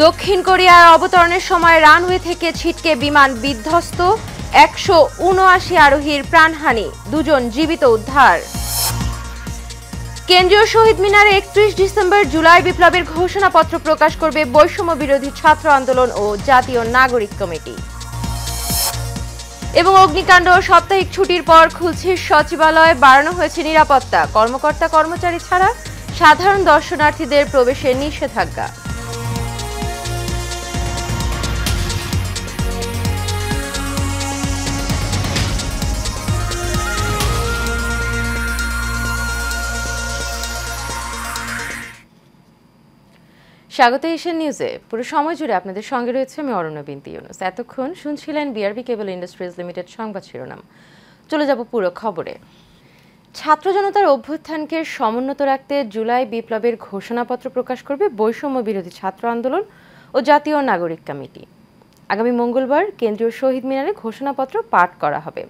দক্ষিণ কোরিয়ার অবতরণের সময় রানওয়ে থেকে ছিটকে বিমান বিধ্বস্ত, 179 আরোহীর প্রাণহানি, 2 জন জীবিত উদ্ধার। কেন্দ্রীয় শহীদ মিনারে 31 ডিসেম্বর জুলাই বিপ্লবের ঘোষণাপত্র প্রকাশ করবে বৈষম্য বিরোধী ছাত্র আন্দোলন ও জাতীয় নাগরিক কমিটি। এবং অগ্নিকাণ্ড, সাপ্তাহিক ছুটির পর খুলছে সচিবালয়, বাড়ানো হয়েছে নিরাপত্তা, কর্মকর্তা কর্মচারী ছাড়া সাধারণ দর্শনার্থীদের প্রবেশে নিষেধাজ্ঞা। স্বাগত এশিয়ান নিউজে। পুরো সময় জুড়ে আপনাদের সঙ্গে রয়েছে আমি অরণ্য বিনতি ইউনুস। এতক্ষণ শুনছিলেন বিআরবি কেবল ইন্ডাস্ট্রিজ লিমিটেড সংবাদ শিরোনাম। চলে যাব পুরো খবরে। ছাত্র জনতার অভ্যুত্থানকে সমুন্নত রাখতে জুলাই বিপ্লবের ঘোষণাপত্র প্রকাশ করবে বৈষম্য বিরোধী ছাত্র আন্দোলন ও জাতীয় নাগরিক কমিটি। আগামী মঙ্গলবার কেন্দ্রীয় শহীদ মিনারে ঘোষণাপত্র পাঠ করা হবে।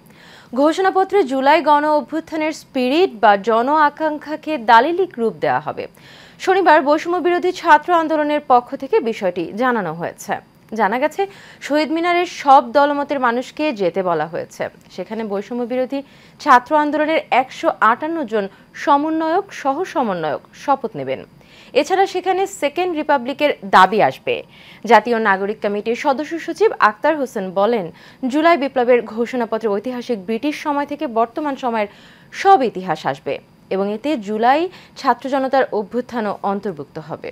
ঘোষণাপত্রে জুলাই গণ অভ্যুত্থানের স্পিরিট বা জন আকাঙ্ক্ষাকে দালিলিক রূপ দেওয়া হবে। শনিবার বৈষম্য বিরোধী ছাত্র আন্দোলনের পক্ষ থেকে বিষয়টি জানানো হয়েছে। জানা গেছে, শহীদ মিনারের সব দলমতের মানুষকে যেতে বলা হয়েছে। সেখানে বৈষম্য বিরোধী ছাত্র আন্দোলনের 158 জন সমন্বয়ক সহ সমন্বয়ক শপথ নেবেন। এছাড়া সেখানে সেকেন্ড রিপাবলিকের দাবি আসবে। জাতীয় নাগরিক কমিটির সদস্য সচিব আক্তার হোসেন বলেন, জুলাই বিপ্লবের ঘোষণাপত্রে ঐতিহাসিক ব্রিটিশ সময় থেকে বর্তমান সময়ের সব ইতিহাস আসবে এবং এতে জুলাই ছাত্র জনতার অভ্যুত্থানও অন্তর্ভুক্ত হবে।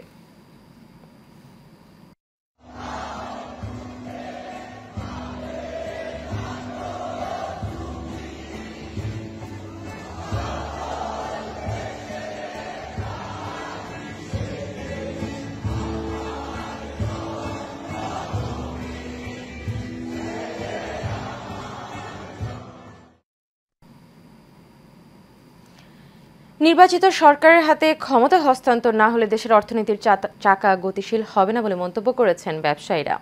নির্বাচিত সরকারের হাতে ক্ষমতা হস্তান্তর না হলে দেশের অর্থনীতির চাকা গতিশীল হবে না বলে মন্তব্য করেছেন ব্যবসায়ীরা।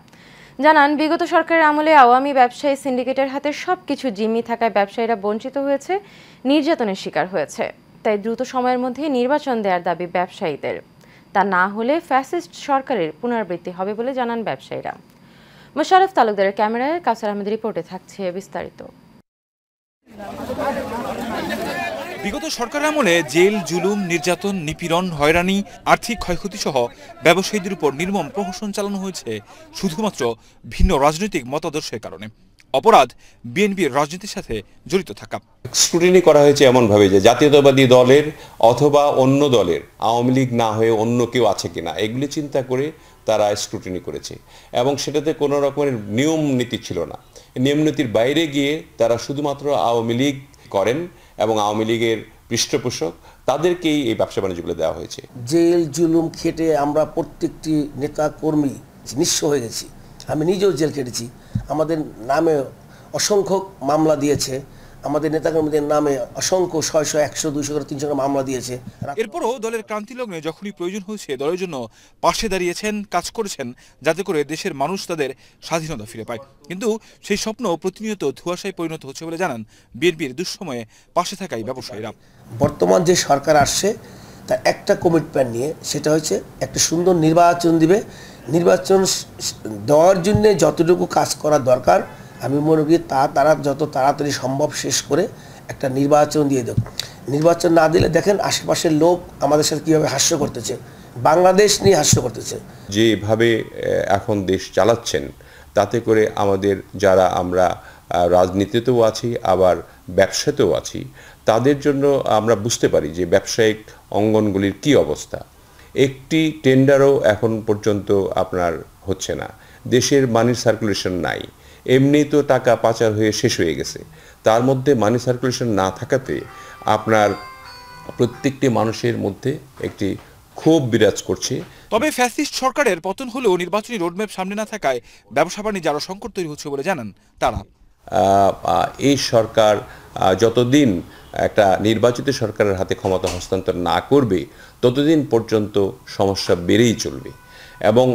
জানান, বিগত সরকারের আমলে আওয়ামী ব্যবসায়ী সিন্ডিকেটের হাতে সবকিছু জিম্মি থাকায় ব্যবসায়ীরা বঞ্চিত হয়েছে, নির্যাতনের শিকার হয়েছে। তাই দ্রুত সময়ের মধ্যে নির্বাচন দেওয়ার দাবি ব্যবসায়ীদের। তা না হলে ফ্যাসিস্ট সরকারের পুনরাবৃত্তি হবে বলে জানান ব্যবসায়ীরা। মোশাররফ তালুকদারের ক্যামেরায় কাউসার আহমেদের রিপোর্টে থাকছে বিস্তারিত। বিগত সরকারের আমলে জেল, জুলুম, নির্যাতন, নিপীড়ন, হয়রানি, আর্থিক ক্ষয়ক্ষতি সহ ব্যবসায়ীদের উপর নির্মম প্রহসন চালানো হয়েছে শুধুমাত্র ভিন্ন রাজনৈতিক মতাদর্শের কারণে। অপরাধ বিএনপির রাজনীতির সাথে জড়িত থাকা। স্ক্রুটিনি করা হয়েছে এমনভাবে যে জাতীয়তাবাদী দলের অথবা অন্য দলের, আওয়ামী লীগ না হয়ে অন্য কেউ আছে কিনা এগুলি চিন্তা করে তারা স্ক্রুটিনি করেছে এবং সেটাতে কোনো রকমের নিয়ম নীতি ছিল না। নিয়ম নীতির বাইরে গিয়ে তারা শুধুমাত্র আওয়ামী লীগ করেন এবং আওয়ামী লীগের পৃষ্ঠপোষক তাদেরকেই এই ব্যবসা বাণিজ্যগুলো দেওয়া হয়েছে। জেল জুলুম খেটে আমরা প্রত্যেকটি নেতা কর্মী নিঃস্ব হয়ে গেছি। আমি নিজেও জেল কেটেছি। আমাদের নামে অসংখ্য মামলা দিয়েছে, আমাদের নেতাকর্মীদের নামে অসংখ্য 600, 100, 200 করে 300 মামলা দিয়েছে। এরপরও দলের ক্রান্তি লগ্নে যখনই প্রয়োজন হয়েছে দলের জন্য পাশে দাঁড়িয়েছেন, কাজ করেছেন যাতে করে দেশের মানুষ তাদের স্বাধীনতা ফিরে পায়। কিন্তু সেই স্বপ্ন প্রতিনিয়ত ধোঁয়াশায় পরিণত হচ্ছে বলে জানান বিএনপির দুঃসময়ে পাশে থাকাই ব্যবসায়ীরা। বর্তমান যে সরকার আসছে তার একটা কমিটমেন্ট নিয়ে, সেটা হচ্ছে একটা সুন্দর নির্বাচন দিবে। নির্বাচন দেওয়ার জন্য যতটুকু কাজ করা দরকার আমি মনে করি তারা যত তাড়াতাড়ি সম্ভব শেষ করে একটা নির্বাচন দিয়ে দেব। নির্বাচন না দিলে দেখেন আশেপাশের লোক আমাদের সাথে কীভাবে হাস্য করতেছে, বাংলাদেশ নিয়ে হাস্য করতেছে। যেভাবে এখন দেশ চালাচ্ছেন তাতে করে আমাদের যারা আমরা রাজনীতিতেও আছি আবার ব্যবসাতেও আছি তাদের জন্য আমরা বুঝতে পারি যে ব্যবসায়িক অঙ্গনগুলির কি অবস্থা। একটি টেন্ডারও এখন পর্যন্ত আপনার হচ্ছে না, দেশের মানি সার্কুলেশন নাই, এমনি তো টাকা পাচার হয়ে শেষ হয়ে গেছে। তার মধ্যে মানি সার্কুলেশন না থাকাতে আপনার প্রত্যেকটি মানুষের মধ্যে একটি ক্ষোভ বিরাজ করছে। তবে ফ্যাসিস্ট সরকারের পতন হলেও নির্বাচনী রোডম্যাপ সামনে না থাকায় ব্যবসা বাণিজ্যে আরও সংকট তৈরি হচ্ছে বলে জানান তারা। এই সরকার যতদিন একটা নির্বাচিত সরকারের হাতে ক্ষমতা হস্তান্তর না করবে ততদিন পর্যন্ত সমস্যা বেড়েই চলবে এবং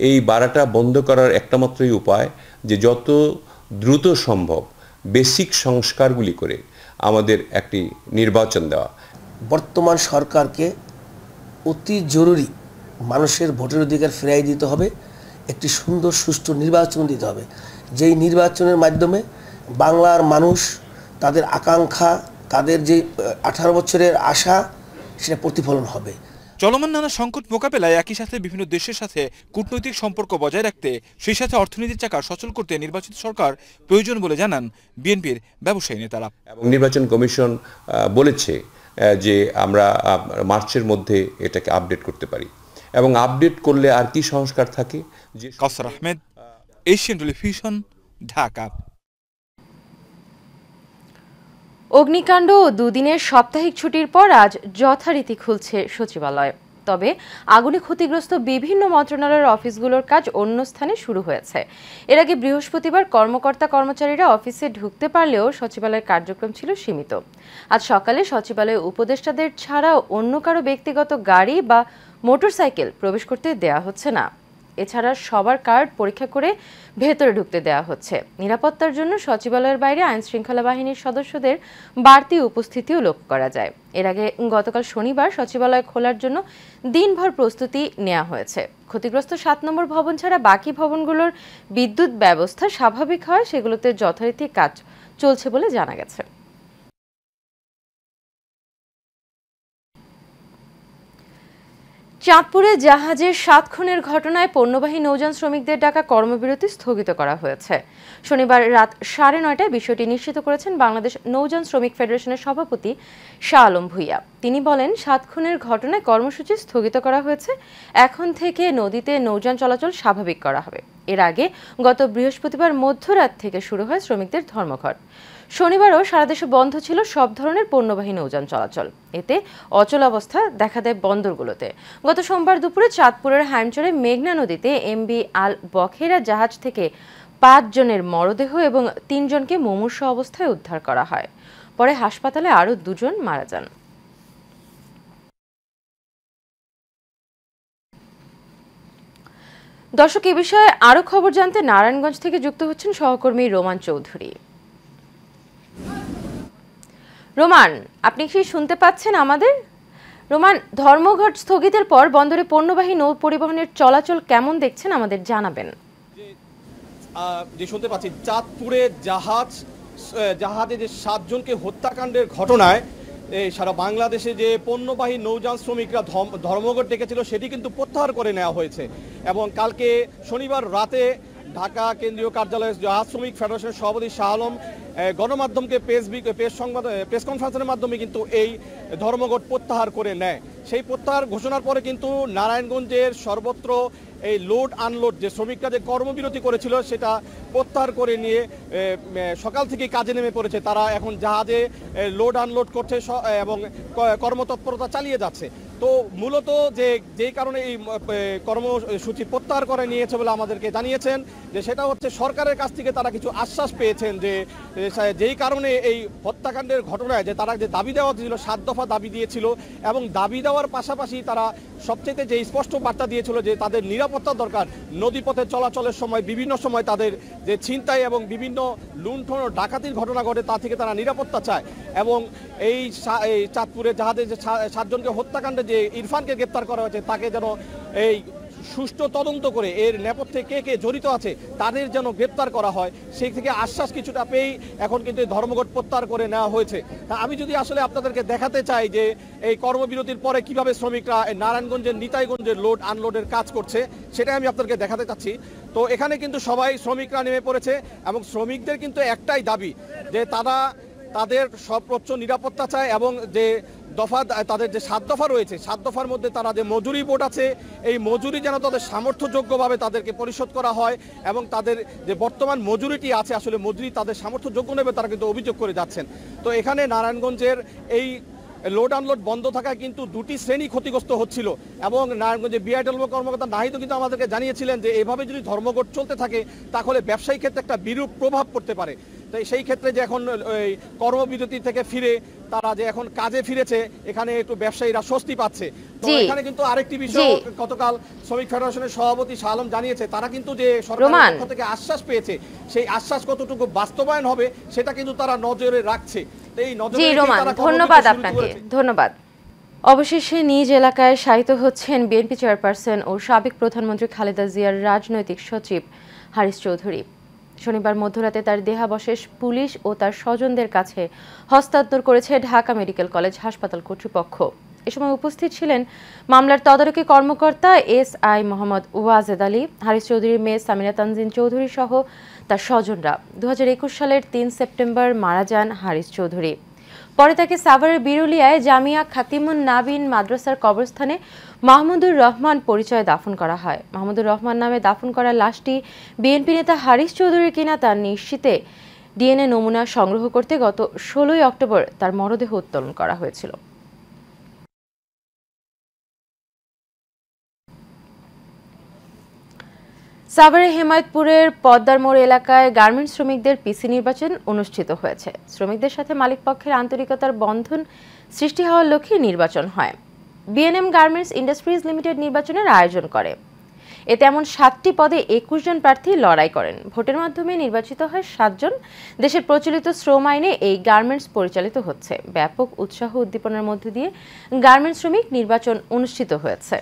এই বাড়াটা বন্ধ করার একটা মাত্রই উপায় যে যত দ্রুত সম্ভব বেসিক সংস্কারগুলি করে আমাদের একটি নির্বাচন দেওয়া। বর্তমান সরকারকে অতি জরুরি মানুষের ভোটের অধিকার ফিরিয়ে দিতে হবে একটি সুন্দর সুষ্ঠু নির্বাচন দিতে হবে, যেই নির্বাচনের মাধ্যমে বাংলার মানুষ তাদের আকাঙ্ক্ষা, তাদের যে 18 বছরের আশা, সেটা প্রতিফলন হবে। চলমান নানা সংকট মোকাবেলায় একই সাথে বিভিন্ন দেশের সাথে কূটনৈতিক সম্পর্ক বজায় রাখতে, সেই সাথে অর্থনীতির চাকা সচল করতে নির্বাচিত সরকার প্রয়োজন বলে জানান বিএনপির ব্যবসায়ী নেতারা। এবং নির্বাচন কমিশন বলেছে যে আমরা মার্চের মধ্যে এটাকে আপডেট করতে পারি, এবং আপডেট করলে আর কি সংস্কার থাকে। কাউসার আহমেদ, এশিয়ান টেলিভিশন, ঢাকা। অগ্নিকাণ্ড ও দুদিনের সাপ্তাহিক ছুটির পর আজ যথারীতি খুলছে সচিবালয়। তবে আগুনে ক্ষতিগ্রস্ত বিভিন্ন মন্ত্রণালয়ের অফিসগুলোর কাজ অন্য স্থানে শুরু হয়েছে। এর আগে বৃহস্পতিবার কর্মচারীরা অফিসে ঢুকতে পারলেও সচিবালয়ের কার্যক্রম ছিল সীমিত। আজ সকালে সচিবালয়ে উপদেষ্টাদের ছাড়াও অন্য কারো ব্যক্তিগত গাড়ি বা মোটরসাইকেল প্রবেশ করতে দেয়া হচ্ছে না। এছাড়া সবার কার্ড পরীক্ষা করে ভেতরে ঢুকতে দেওয়া হচ্ছে। নিরাপত্তার জন্য সচিবালয়ের বাইরে আইন শৃঙ্খলা বাহিনীর সদস্যদের বাড়তি উপস্থিতিও লক্ষ্য করা যায়। এর আগে গতকাল শনিবার সচিবালয় খোলার জন্য দিনভর প্রস্তুতি নেওয়া হয়েছে। ক্ষতিগ্রস্ত 7 নম্বর ভবন ছাড়া বাকি ভবনগুলোর বিদ্যুৎ ব্যবস্থা স্বাভাবিক হয়, সেগুলোতে যথারীতি কাজ চলছে বলে জানা গেছে। চাঁদপুরে জাহাজের 7 খুনের ঘটনায় পণ্যবাহী নৌযান শ্রমিকদের ডাকা কর্মবিরতি স্থগিত করা হয়েছে। শনিবার রাত 9:30টায় বিষয়টি নিশ্চিত করেছেন বাংলাদেশ নৌযান শ্রমিক ফেডারেশনের সভাপতি শাহ আলম ভূঁইয়া। তিনি বলেন, 7 খুনের ঘটনায় কর্মসূচি স্থগিত করা হয়েছে। এখন থেকে নদীতে নৌযান চলাচল স্বাভাবিক করা হবে। এর আগে গত বৃহস্পতিবার মধ্যরাত থেকে শুরু হয় শ্রমিকদের ধর্মঘট। শনিবারও সারা দেশে বন্ধ ছিল সব ধরনের পণ্যবাহী নৌযান চলাচল। এতে অচলাবস্থা দেখা দেয় বন্দরগুলোতে। গত সোমবার দুপুরে চাঁদপুরের হাইমচরে মেঘনা নদীতে এমবি আল বখেরা জাহাজ থেকে 5 জনের মরদেহ এবং 3 জনকে মুমূর্ষু অবস্থায় উদ্ধার করা হয়। পরে হাসপাতালে আরও 2 জন মারা যান। দর্শক, এ বিষয়ে আরো খবর জানতে নারায়ণগঞ্জ থেকে যুক্ত হচ্ছেন সহকর্মী রোমান চৌধুরী। রোমান, আপনি কি শুনতে পাচ্ছেন আমাদের? রোমান, ধর্মঘট স্থগিতের পর বন্দরে পণ্যবাহী নৌ পরিবহনের চলাচল কেমন দেখছেন আমাদের জানাবেন। যে শুনতে পাচ্ছি, চাঁদপুরে জাহাজে যে 7 জনকে হত্যাকাণ্ডের ঘটনায় সারা বাংলাদেশে যে পণ্যবাহী নৌযান শ্রমিকরা ধর্মঘট ডেকেছিল সেটি কিন্তু প্রত্যাহার করে নেওয়া হয়েছে। এবং কালকে শনিবার রাতে ঢাকা কেন্দ্রীয় কার্যালয়ের জাহাজ শ্রমিক ফেডারেশনের সভাপতি শাহ আলম গণমাধ্যমকে প্রেস কনফারেন্সের মাধ্যমে কিন্তু এই ধর্মঘট প্রত্যাহার করে নেয়। সেই প্রত্যাহার ঘোষণার পরে কিন্তু নারায়ণগঞ্জের সর্বত্র এই লোড আনলোড যে শ্রমিকরা যে কর্মবিরতি করেছিল সেটা প্রত্যাহার করে নিয়ে সকাল থেকে কাজে নেমে পড়েছে। তারা এখন জাহাজে লোড আনলোড করছে এবং কর্মতৎপরতা চালিয়ে যাচ্ছে। তো মূলত যেই কারণে এই কর্মসূচি প্রত্যাহার করে নিয়েছে বলে আমাদেরকে জানিয়েছেন, যে সেটা হচ্ছে সরকারের কাছ থেকে তারা কিছু আশ্বাস পেয়েছেন, যে যেই কারণে এই হত্যাকাণ্ডের ঘটনায় যে তারা যে দাবি দেওয়া ছিল 7 দফা দাবি দিয়েছিল, এবং দাবি দেওয়ার পাশাপাশি তারা সবচেয়ে যে স্পষ্ট বার্তা দিয়েছিল যে তাদের নিরাপত্তা দরকার। নদীপথে চলাচলের সময় বিভিন্ন সময় তাদের যে ছিনতাই এবং বিভিন্ন লুণ্ঠন ও ডাকাতির ঘটনা ঘটে, তা থেকে তারা নিরাপত্তা চায়। এবং এই চাঁদপুরে জাহাজে যে 7 জনকে হত্যাকাণ্ডে যে ইরফানকে গ্রেপ্তার করা হয়েছে, তাকে যেন এই সুষ্ঠু তদন্ত করে এর নেপথ্যে কে কে জড়িত আছে তাদের যেন গ্রেপ্তার করা হয়, সেই থেকে আশ্বাস কিছুটা পেয়েই এখন কিন্তু ধর্মঘট প্রত্যাহার করে নেওয়া হয়েছে। তা আমি যদি আসলে আপনাদেরকে দেখাতে চাই যে এই কর্মবিরতির পরে কিভাবে শ্রমিকরা নারায়ণগঞ্জের নিতাইগঞ্জের লোড আনলোডের কাজ করছে, সেটাই আমি আপনাদেরকে দেখাতে চাচ্ছি। তো এখানে কিন্তু সবাই শ্রমিকরা নেমে পড়েছে, এবং শ্রমিকদের কিন্তু একটাই দাবি যে তাদের সর্বোচ্চ নিরাপত্তা চায়, এবং যে দফা তাদের যে 7 দফা রয়েছে 7 দফার মধ্যে তারা যে মজুরি বোর্ড আছে, এই মজুরি যেন তাদের সামর্থ্যযোগ্যভাবে তাদেরকে পরিশোধ করা হয়, এবং তাদের যে বর্তমান মজুরিটি আছে আসলে মজুরি তাদের সামর্থ্যযোগ্য নেবে তারা কিন্তু অভিযোগ করে যাচ্ছেন। তো এখানে নারায়ণগঞ্জের এই লোড আনলোড বন্ধ থাকায় কিন্তু 2টি শ্রেণী ক্ষতিগ্রস্ত হচ্ছিল, এবং নারায়ণগঞ্জের বিআইডব্লিউ কর্মকর্তা নাহিদও কিন্তু আমাদেরকে জানিয়েছিলেন যে এভাবে যদি ধর্মঘট চলতে থাকে তাহলে ব্যবসায়িক ক্ষেত্রে একটা বিরূপ প্রভাব পড়তে পারে। তাই সেই ক্ষেত্রে যে এখন ওই কর্মবিরতি থেকে ফিরে তারা যে এখন কাজে ফিরেছে, এখানে একটু ব্যবসায়ীরা স্বস্তি পাচ্ছে। তো এখানে কিন্তু আরেকটি বিষয় গতকাল শ্রমিক ফেডারেশনের সভাপতি শাহ আলম জানিয়েছে, তারা কিন্তু যে সরকারের পক্ষ থেকে আশ্বাস পেয়েছে, সেই আশ্বাস কতটুকু বাস্তবায়ন হবে সেটা কিন্তু তারা নজরে রাখছে। এই নজরে ধন্যবাদ আপনাকে। ধন্যবাদ। অবশেষে নিজ এলাকায় শায়িত হচ্ছেন বিএনপি চেয়ারপারসন ও সাবেক প্রধানমন্ত্রী খালেদা জিয়ার রাজনৈতিক সচিব হারিস চৌধুরী। শনিবার মধ্যরাতে তার দেহাবশেষ পুলিশ ও তার স্বজনদের কাছে হস্তান্তর করেছে ঢাকা মেডিকেল কলেজ হাসপাতাল কর্তৃপক্ষ। এ সময় উপস্থিত ছিলেন মামলার তদারকি কর্মকর্তা এসআই মোহাম্মদ ওয়াজেদ আলী, হারিস চৌধুরীর মেয়ে সামিনা তানজিন চৌধুরী সহ তার স্বজনরা। 2021 সালের 3 সেপ্টেম্বর মারা যান হারিস চৌধুরী। পরে তাকে সাভারের বিরুলিয়ায় জামিয়া খাতিমুন নাবিন মাদ্রাসার কবরস্থানে মাহমুদুর রহমান পরিচয়ে দাফন করা হয়। মাহমুদুর রহমান নামে দাফন করা লাশটি বিএনপি নেতা হারিস চৌধুরীর কিনা তা নিশ্চিতে ডিএনএ নমুনা সংগ্রহ করতে গত 16 অক্টোবর তার মরদেহ উত্তোলন করা হয়েছিল। সাভারের হেমায়েতপুরের পদ্মার মোড় এলাকায় গার্মেন্টস শ্রমিকদের পিসি নির্বাচন অনুষ্ঠিত হয়েছে। শ্রমিকদের সাথে মালিক পক্ষের আন্তরিকতার বন্ধন সৃষ্টি হওয়ার লক্ষ্যে নির্বাচন হয়। বিএনএম গার্মেন্টস ইন্ডাস্ট্রিজ লিমিটেড নির্বাচনের আয়োজন করে। এতে এমন 7টি পদে 21 জন প্রার্থী লড়াই করেন। ভোটের মাধ্যমে নির্বাচিত হয় 7 জন। দেশের প্রচলিত শ্রম আইনে এই গার্মেন্টস পরিচালিত হচ্ছে। ব্যাপক উৎসাহ উদ্দীপনার মধ্য দিয়ে গার্মেন্টস শ্রমিক নির্বাচন অনুষ্ঠিত হয়েছে।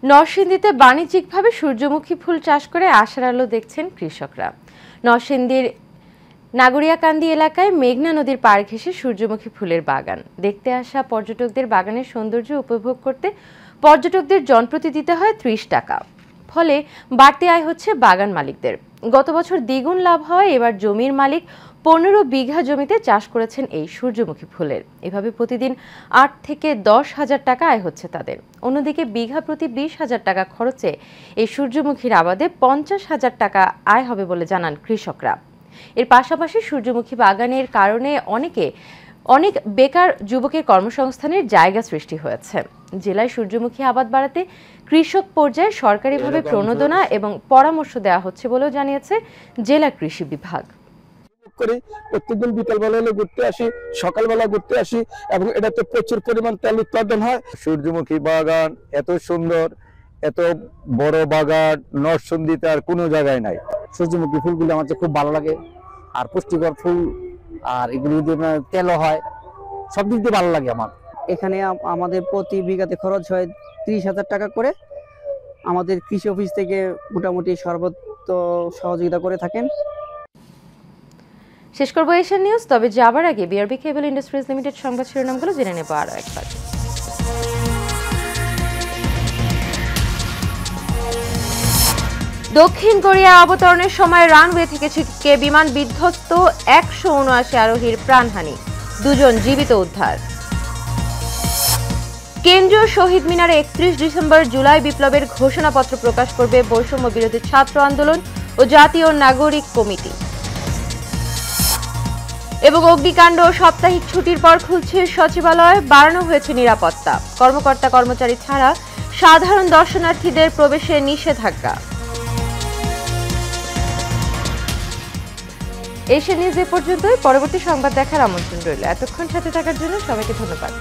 নরসিংদীতে বাণিজ্যিকভাবে সূর্যমুখী ফুল চাষ করে আশার আলো দেখছেন কৃষকরা। নরসিংদীর নাগরিয়াকান্দি এলাকায় মেঘনা নদীর পাড় ঘেঁষে সূর্যমুখী ফুলের বাগান। দেখতে আসা পর্যটকদের বাগানের সৌন্দর্য উপভোগ করতে পর্যটকদের জনপ্রতি দিতে হয় 30 টাকা। ফলে বাড়তি আয় হচ্ছে বাগান মালিকদের। গত বছর দ্বিগুণ লাভ হওয়ায় এবার জমির মালিক 15 বিঘা জমিতে চাষ করেছেন এই সূর্যমুখী ফুলের। এভাবে প্রতিদিন 8 থেকে 10 হাজার টাকা আয় হচ্ছে তাদের। অন্যদিকে বিঘা প্রতি 20,000 টাকা খরচে এই সূর্যমুখীর আবাদে 50,000 টাকা আয় হবে বলে জানান কৃষকরা। এর পাশাপাশি সূর্যমুখী বাগানের কারণে অনেক বেকার যুবকের কর্মসংস্থানের জায়গা সৃষ্টি হয়েছে। জেলায় সূর্যমুখী আবাদ বাড়াতে কৃষক পর্যায়ে সরকারিভাবে প্রণোদনা এবং পরামর্শ দেওয়া হচ্ছে বলেও জানিয়েছে জেলা কৃষি বিভাগ। প্রত্যেকদিন বিকালবেলা হলে ঘুরতে আসি, সকালবেলা ঘুরতে আসি এবং এটাতে প্রচুর পরিমাণ তেল উৎপাদন হয়। সূর্যমুখী বাগান এত সুন্দর, এত বড় বাগান নরসিংদীতে আর কোনো জায়গায় নাই। সূর্যমুখী ফুলগুলো আমার খুব ভালো লাগে, আর পুষ্টিকর ফুল, আর এগুলো যদি তেলও হয়, সব দিক দিয়ে ভালো লাগে আমার। এখানে আমাদের প্রতি বিঘাতে খরচ হয় 30,000 টাকা করে। আমাদের কৃষি অফিস থেকে মোটামুটি সর্বোচ্চ সহযোগিতা করে থাকেন। শেষ করবো এশিয়ান নিউজ, তবে যাবার আগে বিআরবি কেবল ইন্ডাস্ট্রিজ লিমিটেড সংবাদ শিরোনামগুলো জেনে নেব আরও একবার। দক্ষিণ কোরিয়া অবতরণের সময় রানওয়ে থেকে ছিটকে বিমান বিধ্বস্ত, 179 আরোহীর প্রাণহানি, 2 জন জীবিত উদ্ধার। কেন্দ্রীয় শহীদ মিনারে 31 ডিসেম্বর জুলাই বিপ্লবের ঘোষণাপত্র প্রকাশ করবে বৈষম্য বিরোধী ছাত্র আন্দোলন ও জাতীয় নাগরিক কমিটি। এবং অগ্নিকাণ্ড সাপ্তাহিক ছুটির পর খুলছে সচিবালয়, বাড়ানো হয়েছে নিরাপত্তা। কর্মকর্তা কর্মচারী ছাড়া সাধারণ দর্শনার্থীদের প্রবেশে নিষেধাজ্ঞা। এশিয়ান নিউজ এ পর্যন্তই। পরবর্তী সংবাদ দেখার আমন্ত্রণ রইল। এতক্ষণ সাথে থাকার জন্য সবাইকে ধন্যবাদ।